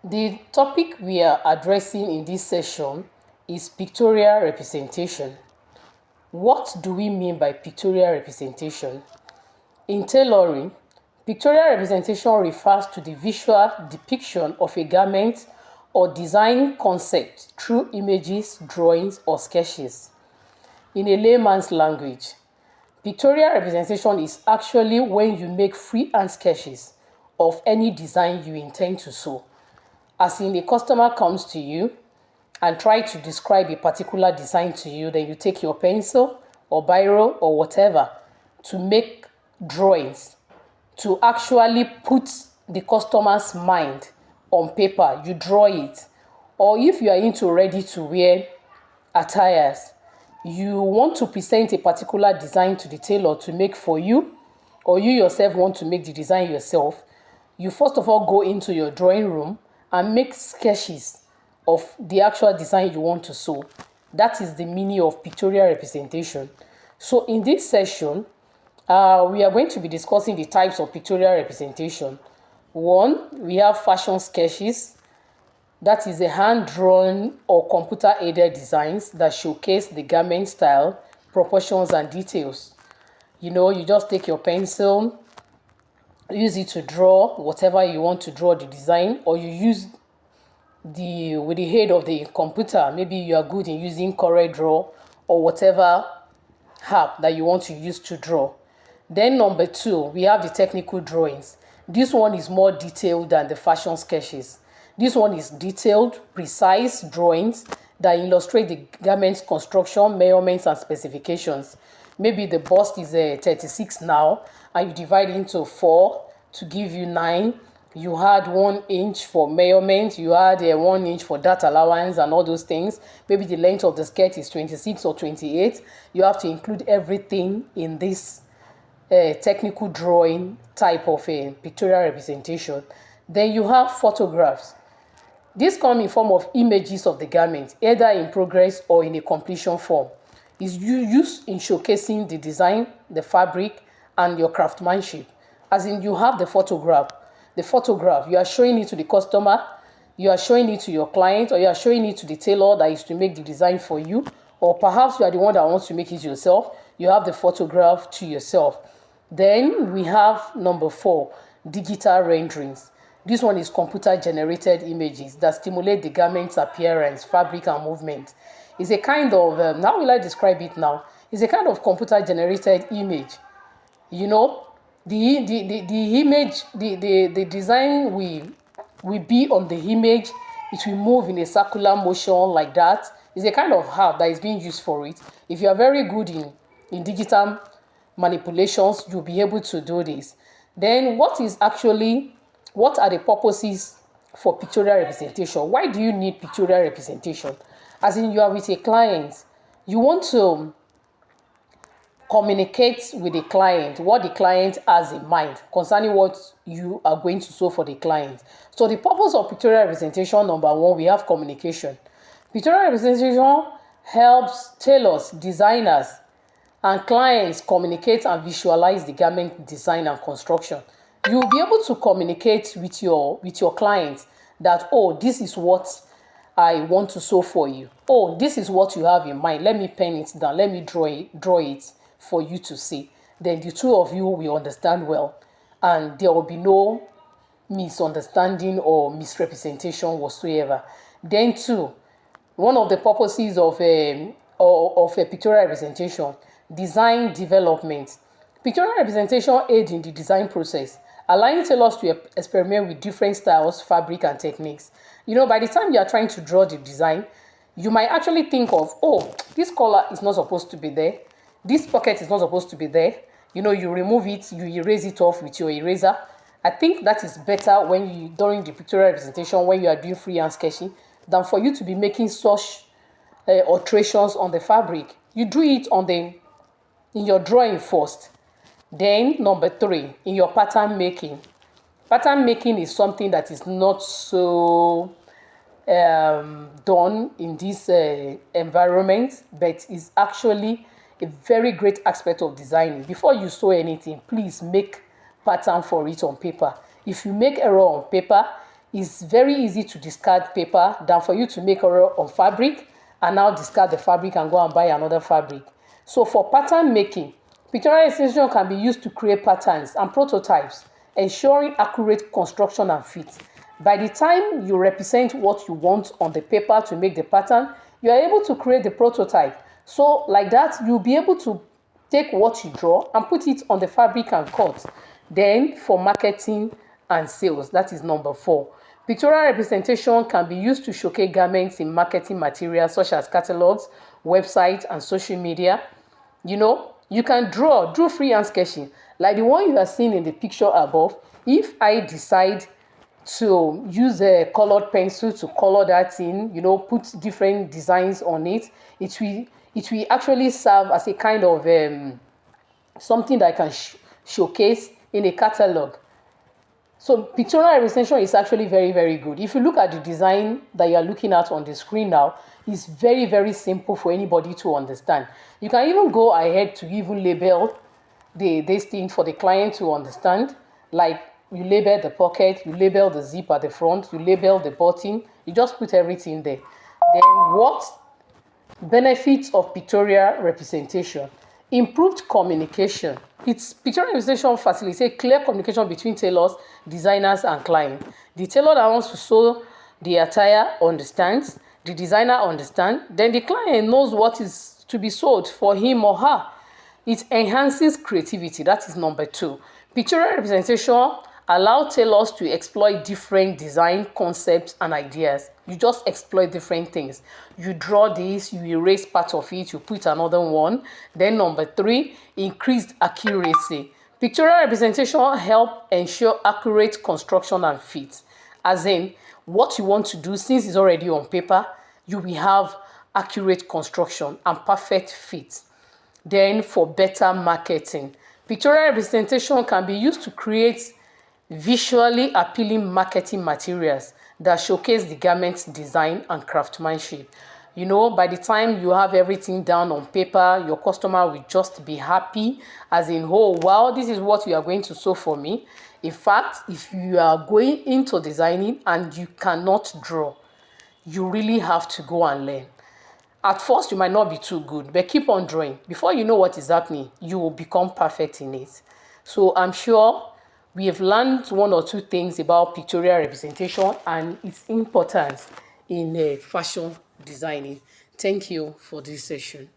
The topic we are addressing in this session is pictorial representation. What do we mean by pictorial representation? In tailoring, pictorial representation refers to the visual depiction of a garment or design concept through images, drawings, or sketches. In a layman's language, pictorial representation is actually when you make freehand sketches of any design you intend to sew. As in, a customer comes to you and try to describe a particular design to you, then you take your pencil or biro or whatever to make drawings, to actually put the customer's mind on paper. You draw it. Or if you are into ready to wear attires, you want to present a particular design to the tailor to make for you, or you yourself want to make the design yourself, you first of all go into your drawing room and make sketches of the actual design you want to sew. That is the meaning of pictorial representation. So in this session, we are going to be discussing the types of pictorial representation. One, we have fashion sketches. That is a hand-drawn or computer-aided designs that showcase the garment style, proportions, and details. You just take your pencil, use it to draw whatever you want to draw the design, or you use with the aid of the computer. Maybe you are good in using CorelDRAW or whatever app that you want to use to draw. Then number two, we have the technical drawings. This one is more detailed than the fashion sketches. This one is detailed, precise drawings that illustrate the garment's construction, measurements, and specifications. Maybe the bust is 36 now, and you divide it into 4 to give you 9. You had 1 inch for measurement, you had 1 inch for data allowance and all those things. Maybe the length of the skirt is 26 or 28. You have to include everything in this technical drawing type of a pictorial representation. Then you have photographs. These come in form of images of the garment, either in progress or in a completion form. It's used in showcasing the design, the fabric, and your craftsmanship. As in, you have the photograph. The photograph, you are showing it to the customer, you are showing it to your client, or you are showing it to the tailor that is to make the design for you, or perhaps you are the one that wants to make it yourself. You have the photograph to yourself. Then we have number 4, digital renderings. This one is computer-generated images that stimulate the garment's appearance, fabric, and movement. It's a kind of, how will I describe it now? It's a kind of computer-generated image. The image, the design will be on the image. It will move in a circular motion like that. It's a kind of app that is being used for it. If you are very good in digital manipulations, you'll be able to do this. Then what are the purposes for pictorial representation? Why do you need pictorial representation? As in, you are with a client, you want to communicate with the client what the client has in mind concerning what you are going to sew for the client. So the purpose of pictorial representation, number 1, we have communication. Pictorial representation helps tailors, designers, and clients communicate and visualize the garment design and construction. You'll be able to communicate with your clients that, oh, this is what I want to sew for you. Oh, this is what you have in mind. Let me pen it down. Let me draw it for you to see. Then the two of you will understand well, and there will be no misunderstanding or misrepresentation whatsoever. Then two, one of the purposes of a pictorial representation, design development. Pictorial representation aids in the design process, allowing tailors to experiment with different styles, fabric, and techniques. By the time you are trying to draw the design, you might actually think of, oh, this color is not supposed to be there. This pocket is not supposed to be there. You remove it, you erase it off with your eraser. I think that is better during the pictorial representation when you are doing freehand sketching than for you to be making such alterations on the fabric. You do it in your drawing first. Then number 3, in your pattern making. Pattern making is something that is not so done in this environment, but is actually a very great aspect of designing. Before you sew anything, please make pattern for it on paper. If you make error on paper, It's very easy to discard paper than for you to make error on fabric and now discard the fabric and go and buy another fabric. So for pattern making, pictorial illustration can be used to create patterns and prototypes, ensuring accurate construction and fit. By the time you represent what you want on the paper to make the pattern, you are able to create the prototype. So like that, you'll be able to take what you draw and put it on the fabric and cut. Then for marketing and sales, that is number 4. Pictorial representation can be used to showcase garments in marketing materials such as catalogs, websites, and social media. You can draw freehand sketching like the one you are seeing in the picture above. If I decide to use a colored pencil to color that in, put different designs on it, it will actually serve as a kind of something that I can showcase in a catalog. So pictorial representation is actually very, very good. If you look at the design that you are looking at on the screen now, it's very, very simple for anybody to understand. You can even go ahead to even label this thing for the client to understand. Like you label the pocket, you label the zip at the front, you label the button, you just put everything there. Then what benefits of pictorial representation? Improved communication. Pictorial representation facilitates clear communication between tailors, designers, and clients. The tailor that wants to sew the attire understands, the designer understands, then the client knows what is to be sold for him or her. It enhances creativity. That is number 2. Pictorial representation allows tailors to exploit different design concepts and ideas. You just exploit different things. You draw this, you erase part of it, you put another one. Then number 3, increased accuracy. Pictorial representation help ensure accurate construction and fit. As in, what you want to do, since it's already on paper, you will have accurate construction and perfect fit. Then for better marketing, pictorial representation can be used to create visually appealing marketing materials that showcase the garment's design and craftsmanship. By the time you have everything down on paper, your customer will just be happy, as in, oh, wow, this is what you are going to sew for me. In fact, if you are going into designing and you cannot draw, you really have to go and learn. At first, you might not be too good, but keep on drawing. Before you know what is happening, you will become perfect in it. So I'm sure we have learned 1 or 2 things about pictorial representation and its importance in fashion designing. Thank you for this session.